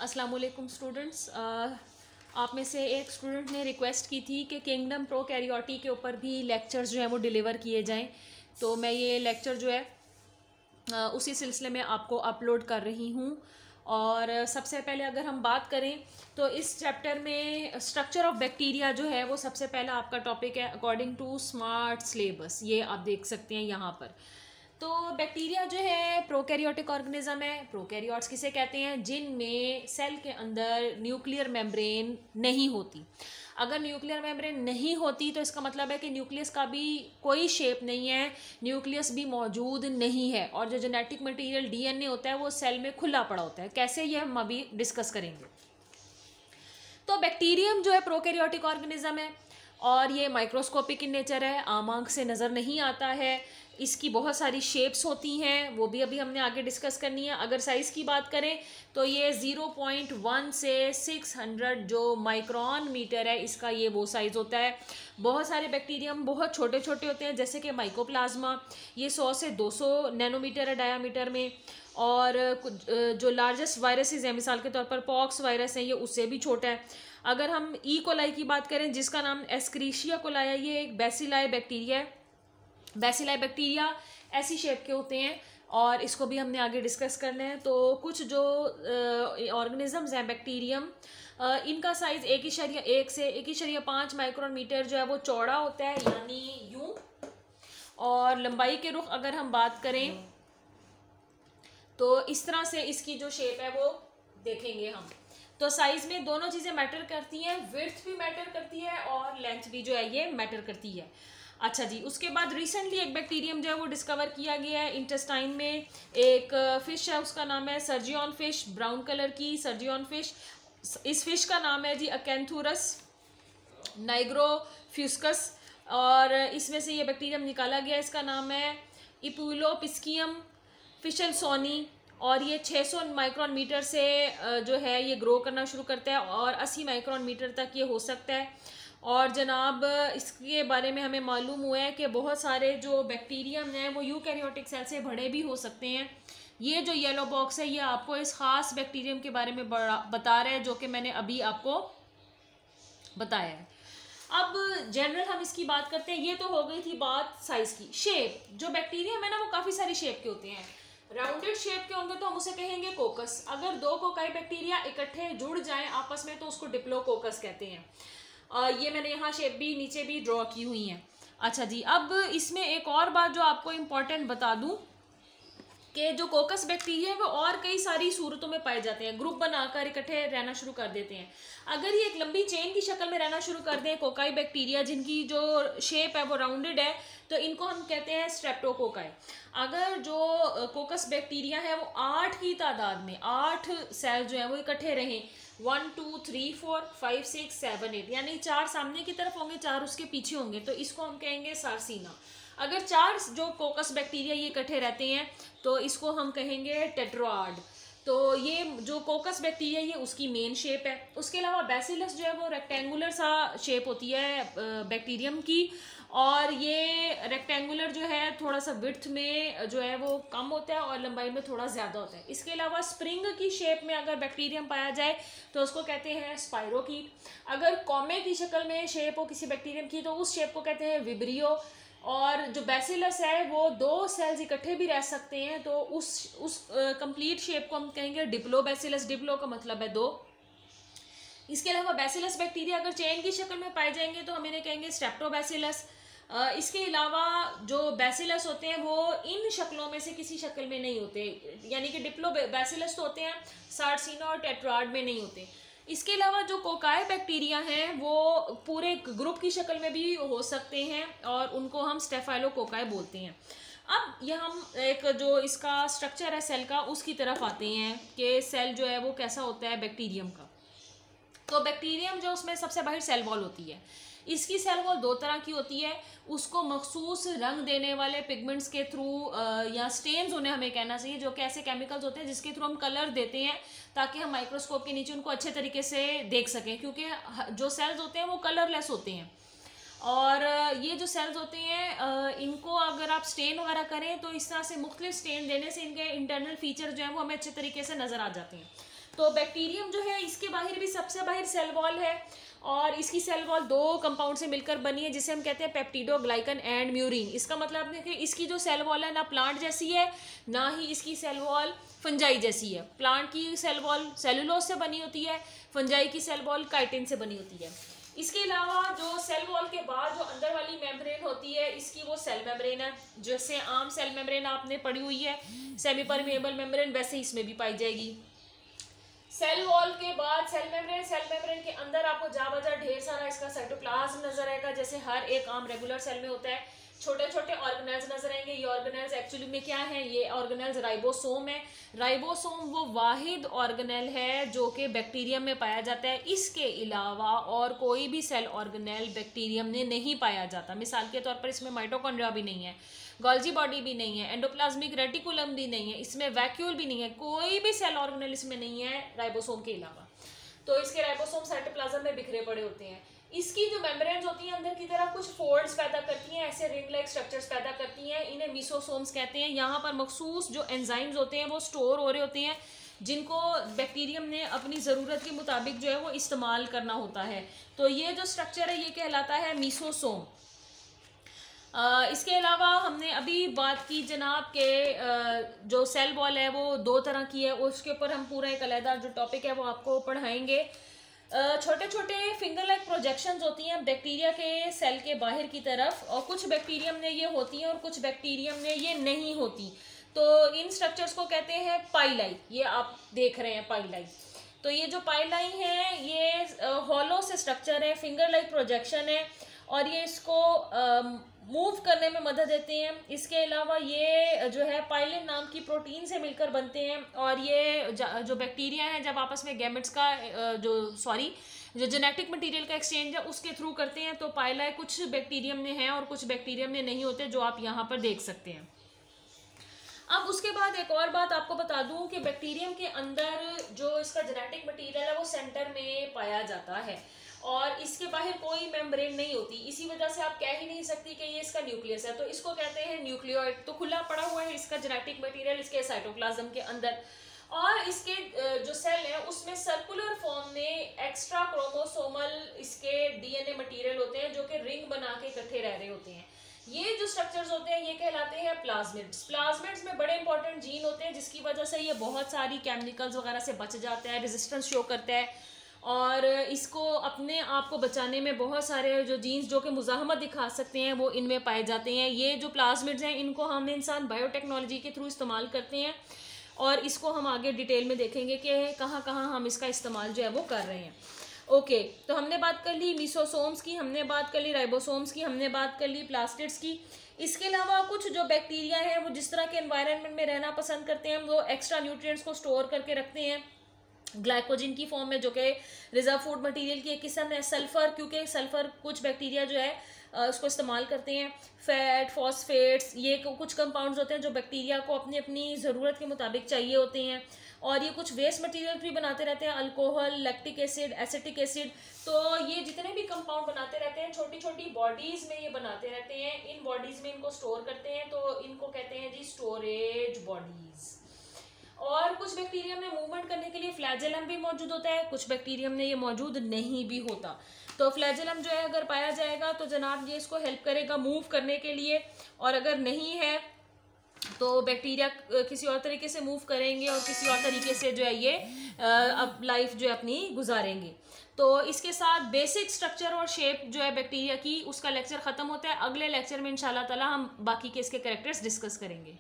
अस्सलाम वालेकुम स्टूडेंट्स। आप में से एक स्टूडेंट ने रिक्वेस्ट की थी कि किंगडम प्रोकैरियोटी के ऊपर भी लेक्चर्स जो है वो डिलीवर किए जाएं, तो मैं ये लेक्चर जो है उसी सिलसिले में आपको अपलोड कर रही हूँ। और सबसे पहले अगर हम बात करें तो इस चैप्टर में स्ट्रक्चर ऑफ बैक्टीरिया जो है वो सबसे पहला आपका टॉपिक है अकॉर्डिंग टू स्मार्ट सिलेबस। ये आप देख सकते हैं यहाँ पर। तो बैक्टीरिया जो है प्रोकैरियोटिक ऑर्गेनिज्म है। प्रोकैरियोट्स किसे कहते हैं? जिनमें सेल के अंदर न्यूक्लियर मेम्ब्रेन नहीं होती। अगर न्यूक्लियर मेम्ब्रेन नहीं होती तो इसका मतलब है कि न्यूक्लियस का भी कोई शेप नहीं है, न्यूक्लियस भी मौजूद नहीं है, और जो जेनेटिक मटेरियल डीएनए होता है वो सेल में खुला पड़ा होता है। कैसे, ये हम अभी डिस्कस करेंगे। तो बैक्टीरियम जो है प्रोकैरियोटिक ऑर्गेनिज्म है और ये माइक्रोस्कोपिक इन नेचर है, आम आंख से नज़र नहीं आता है। इसकी बहुत सारी शेप्स होती हैं, वो भी अभी हमने आगे डिस्कस करनी है। अगर साइज़ की बात करें तो ये 0.1 से 600 जो माइक्रोन मीटर है इसका ये वो साइज़ होता है। बहुत सारे बैक्टीरियम बहुत छोटे छोटे होते हैं, जैसे कि माइकोप्लाज्मा, ये 100 से 200 नैनोमीटर है डायामीटर में। और जो लार्जेस्ट वायरसेस हैं, मिसाल के तौर पर पॉक्स वायरस है, ये उससे भी छोटा है। अगर हम ई कोलाई की बात करें जिसका नाम एस्क्रीशिया कोलाई है, ये एक बैसिलाई बैक्टीरिया है। बैसिलाई बैक्टीरिया ऐसी शेप के होते हैं और इसको भी हमने आगे डिस्कस करना है। तो कुछ जो ऑर्गेनिजम्स हैं बैक्टीरियम, इनका साइज 1.1 से 1.5 माइक्रोन मीटर जो है वो चौड़ा होता है, यानी यूं। और लंबाई के रुख अगर हम बात करें तो इस तरह से इसकी जो शेप है वो देखेंगे हम। तो साइज में दोनों चीज़ें मैटर करती हैं, विड्थ भी मैटर करती है और लेंथ भी जो है ये मैटर करती है। अच्छा जी, उसके बाद रिसेंटली एक बैक्टीरियम जो है वो डिस्कवर किया गया है इंटेस्टाइन में। एक फिश है, उसका नाम है सर्जियन फिश, ब्राउन कलर की सर्जियन फिश। इस फिश का नाम है जी अकेंथुरस नाइग्रोफ्यूस्कस, और इसमें से ये बैक्टीरियम निकाला गया, इसका नाम है इपुलोपिस्कियम फिशलसोनी। और ये 600 माइक्रोन मीटर से जो है ये ग्रो करना शुरू करता है और 80 माइक्रोन मीटर तक ये हो सकता है। और जनाब इसके बारे में हमें मालूम हुआ है कि बहुत सारे जो बैक्टीरियम हैं वो यूकैरियोटिक सेल से बड़े भी हो सकते हैं। ये जो येलो बॉक्स है ये आपको इस खास बैक्टीरियम के बारे में बता रहा है जो कि मैंने अभी आपको बताया है। अब जनरल हम इसकी बात करते हैं। ये तो हो गई थी बात साइज की। शेप, जो बैक्टीरियम है ना वो काफ़ी सारी शेप के होते हैं। राउंडेड शेप के होंगे तो हम उसे कहेंगे कोकस। अगर दो कोकाई बैक्टीरिया इकट्ठे जुड़ जाएं आपस में तो उसको डिप्लोकोकस कहते हैं। ये मैंने यहाँ शेप भी नीचे भी ड्रॉ की हुई हैं। अच्छा जी, अब इसमें एक और बात जो आपको इम्पोर्टेंट बता दूं कि जो कोकस बैक्टीरिया है वो और कई सारी सूरतों में पाए जाते हैं। ग्रुप बनाकर इकट्ठे रहना शुरू कर देते हैं। अगर ये एक लंबी चेन की शक्ल में रहना शुरू कर दें कोकाई बैक्टीरिया जिनकी जो शेप है वो राउंडेड है, तो इनको हम कहते हैं स्ट्रेप्टोकोकाई। अगर जो कोकस बैक्टीरिया है वो 8 की तादाद में 8 सेल जो है वो इकट्ठे रहें, 1 2 3 4 5 6 7 8, यानी 4 सामने की तरफ होंगे, 4 उसके पीछे होंगे, तो इसको हम कहेंगे सार्सिना। अगर 4 जो कोकस बैक्टीरिया ये इकट्ठे रहते हैं तो इसको हम कहेंगे टेट्राड। तो ये जो कोकस बैक्टीरिया ये उसकी मेन शेप है। उसके अलावा बैसिलस जो है वो रेक्टेंगुलर सा शेप होती है बैक्टीरियम की, और ये रेक्टेंगुलर जो है थोड़ा सा विड्थ में जो है वो कम होता है और लंबाई में थोड़ा ज़्यादा होता है। इसके अलावा स्प्रिंग की शेप में अगर बैक्टीरियम पाया जाए तो उसको कहते हैं स्पाइरोकीट। अगर कॉमे की शक्ल में शेप हो किसी बैक्टीरियम की तो उस शेप को कहते हैं विब्रियो। और जो बैसिलस है वो 2 सेल्स इकट्ठे भी रह सकते हैं, तो उस कंप्लीट शेप को हम कहेंगे डिप्लोबैसिलस। डिप्लो का मतलब है 2। इसके अलावा बैसिलस बैक्टीरिया अगर चेन की शक्ल में पाए जाएंगे तो हम इन्हें कहेंगे स्ट्रेप्टोबैसिलस। इसके अलावा जो बैसिलस होते हैं वो इन शक्लों में से किसी शक्ल में नहीं होते, यानी कि डिप्लोबैसिलस तो होते हैं, सार्सिना और टेट्राड में नहीं होते। इसके अलावा जो कोकाई बैक्टीरिया हैं वो पूरे ग्रुप की शक्ल में भी हो सकते हैं और उनको हम स्टेफाइलोकोकाई बोलते हैं। अब यह हम एक जो इसका स्ट्रक्चर है सेल का उसकी तरफ आते हैं कि सेल जो है वो कैसा होता है बैक्टीरियम का। तो बैक्टीरियम जो उसमें सबसे बाहर सेल वॉल होती है। इसकी सेल वॉल 2 तरह की होती है। उसको मखसूस रंग देने वाले पिगमेंट्स के थ्रू या स्टेन्स उन्हें हमें कहना चाहिए, जो कि ऐसे केमिकल्स होते हैं जिसके थ्रू हम कलर देते हैं ताकि हम माइक्रोस्कोप के नीचे उनको अच्छे तरीके से देख सकें, क्योंकि जो सेल्स होते हैं वो कलरलेस होते हैं। और ये जो सेल्स होते हैं इनको अगर आप स्टेन वगैरह करें तो इस तरह से मुख्तलिफ स्टेन देने से इनके इंटरनल फीचर जो है वो हमें अच्छे तरीके से नज़र आ जाते हैं। तो बैक्टीरियम जो है इसके बाहर भी सबसे बाहर सेल वॉल है, और इसकी सेल वॉल 2 कंपाउंड से मिलकर बनी है जिसे हम कहते हैं पेप्टिडोग्लाइकन एंड म्यूरिन। इसका मतलब है कि इसकी जो सेल वॉल है ना प्लांट जैसी है, ना ही इसकी सेल वॉल फंजाई जैसी है। प्लांट की सेल वॉल सेलुलोज से बनी होती है, फंजाई की सेल वॉल काइटिन से बनी होती है। इसके अलावा जो सेल वॉल के बाद जो अंदर वाली मेम्ब्रेन होती है इसकी वो सेल मेम्ब्रेन है। जैसे आम सेल मेम्ब्रेन आपने पढ़ी हुई है सेमी परमिएबल मेम्ब्रेन, वैसे इसमें भी पाई जाएगी। सेल वॉल के बाद सेल मेम्ब्रेन के अंदर आपको जा बजा ढेर सारा इसका साइटोप्लाज्म नजर आएगा। जैसे हर एक आम रेगुलर सेल में होता है, छोटे छोटे ऑर्गेनेल्स नजर आएंगे। ये ऑर्गेनेल्स एक्चुअली में क्या है, ये ऑर्गेनेल्स राइबोसोम है। राइबोसोम वो वाहिद ऑर्गेनेल है जो कि बैक्टीरियम में पाया जाता है। इसके अलावा और कोई भी सेल ऑर्गेनेल बैक्टीरियम में नहीं पाया जाता। मिसाल के तौर पर इसमें माइटोकॉन्ड्रिया भी नहीं है, गोल्जी बॉडी भी नहीं है, एंडोप्लाज्मिक रेटिकुलम भी नहीं है, इसमें वैक्यूल भी नहीं है, कोई भी सेल ऑर्गेनेल इसमें नहीं है राइबोसोम के अलावा। तो इसके राइबोसोम साइटोप्लाज्म में बिखरे पड़े होते हैं। इसकी जो मेम्ब्रेन्स होती हैं अंदर की तरफ कुछ फोल्ड्स पैदा करती हैं, ऐसे रिंग लाइक स्ट्रक्चर्स पैदा करती हैं। इन्हें मीसोसोम्स कहते हैं। यहाँ पर मखसूस जो एंजाइम्स होते हैं वो स्टोर हो रहे होते हैं जिनको बैक्टीरियम ने अपनी ज़रूरत के मुताबिक जो है वो इस्तेमाल करना होता है। तो ये जो स्ट्रक्चर है ये कहलाता है मीसोसोम। इसके अलावा हमने अभी बात की जनाब के जो सेल वॉल है वो 2 तरह की है, उसके ऊपर हम पूरा एक अलग जो टॉपिक है वो आपको पढ़ाएंगे। छोटे छोटे फिंगर लाइक प्रोजेक्शंस होती हैं बैक्टीरिया के सेल के बाहर की तरफ, और कुछ बैक्टीरियम में ये होती हैं और कुछ बैक्टीरियम में ये नहीं होती। तो इन स्ट्रक्चर्स को कहते हैं पाइलाई। ये आप देख रहे हैं पाइलाई। तो ये जो पाइलाई है ये हॉलो से स्ट्रक्चर है, फिंगर लाइक प्रोजेक्शन है, और ये इसको मूव करने में मदद देते हैं। इसके अलावा ये जो है पाइलिन नाम की प्रोटीन से मिलकर बनते हैं, और ये जो बैक्टीरिया हैं जब आपस में गैमेट्स का जो जेनेटिक मटेरियल का एक्सचेंज है उसके थ्रू करते हैं। तो पाइलाई कुछ बैक्टीरियम में है और कुछ बैक्टीरियम में नहीं होते, जो आप यहाँ पर देख सकते हैं। अब उसके बाद एक और बात आपको बता दूं कि बैक्टीरियम के अंदर जो इसका जेनेटिक मटेरियल है वो सेंटर में पाया जाता है, और इसके बाहर कोई मेम्ब्रेन नहीं होती। इसी वजह से आप कह ही नहीं सकती कि ये इसका न्यूक्लियस है। तो इसको कहते हैं न्यूक्लियोइड। तो खुला पड़ा हुआ है इसका जेनेटिक मटेरियल इसके साइटोप्लाज्म के अंदर, और इसके जो सेल है उसमें सर्कुलर फॉर्म में एक्स्ट्रा क्रोमोसोमल इसके डीएनए मटेरियल होते हैं जो कि रिंग बना के इकट्ठे रह रहे होते हैं। ये जो स्ट्रक्चर्स होते हैं ये कहलाते हैं प्लाज्मिड्स। प्लाज्मिड्स में बड़े इंपॉर्टेंट जीन होते हैं जिसकी वजह से ये बहुत सारी केमिकल्स वगैरह से बच जाता है, रेजिस्टेंस शो करता है, और इसको अपने आप को बचाने में बहुत सारे जो जीन्स जो कि मुज़ाहमत दिखा सकते हैं वो इनमें पाए जाते हैं। ये जो प्लाज्मिड्स हैं इनको हम इंसान बायोटेक्नोलॉजी के थ्रू इस्तेमाल करते हैं, और इसको हम आगे डिटेल में देखेंगे कि कहाँ कहाँ हम इसका इस्तेमाल जो है वो कर रहे हैं। ओके, तो हमने बात कर ली मीसोसोम्स की, हमने बात कर ली राइबोसोम्स की, हमने बात कर ली प्लास्टिड्स की। इसके अलावा कुछ जो बैक्टीरिया हैं वो जिस तरह के एनवायरनमेंट में रहना पसंद करते हैं वो एक्स्ट्रा न्यूट्रिएंट्स को स्टोर करके रखते हैं ग्लाइकोजन की फॉर्म में, जो कि रिजर्व फूड मटेरियल की एक किस्म है। सल्फर, क्योंकि सल्फर कुछ बैक्टीरिया जो है उसको इस्तेमाल करते हैं। फैट, फॉस्फेट्स, ये कुछ कंपाउंड्स होते हैं जो बैक्टीरिया को अपनी अपनी ज़रूरत के मुताबिक चाहिए होते हैं, और ये कुछ वेस्ट मटेरियल भी बनाते रहते हैं, alcohol, lactic acid, acetic acid. तो ये जितने भी कंपाउंड बनाते रहते हैं छोटी छोटी बॉडीज़ में ये बनाते रहते हैं। इन बॉडीज़ में इनको स्टोर करते हैं, तो इनको कहते हैं जी स्टोरेज बॉडीज़। और कुछ बैक्टीरियम में मूवमेंट करने के लिए फ्लैजेलम भी मौजूद होता है, कुछ बैक्टीरियम में ये मौजूद नहीं भी होता। तो फ्लैजेलम जो है अगर पाया जाएगा तो जनाब ये इसको हेल्प करेगा मूव करने के लिए, और अगर नहीं है तो बैक्टीरिया किसी और तरीके से मूव करेंगे और किसी और तरीके से जो है ये अब लाइफ जो है अपनी गुजारेंगे। तो इसके साथ बेसिक स्ट्रक्चर और शेप जो है बैक्टीरिया की उसका लेक्चर ख़त्म होता है। अगले लेक्चर में इंशाल्लाह ताला हम बाकी के इसके कैरेक्टर्स डिस्कस करेंगे।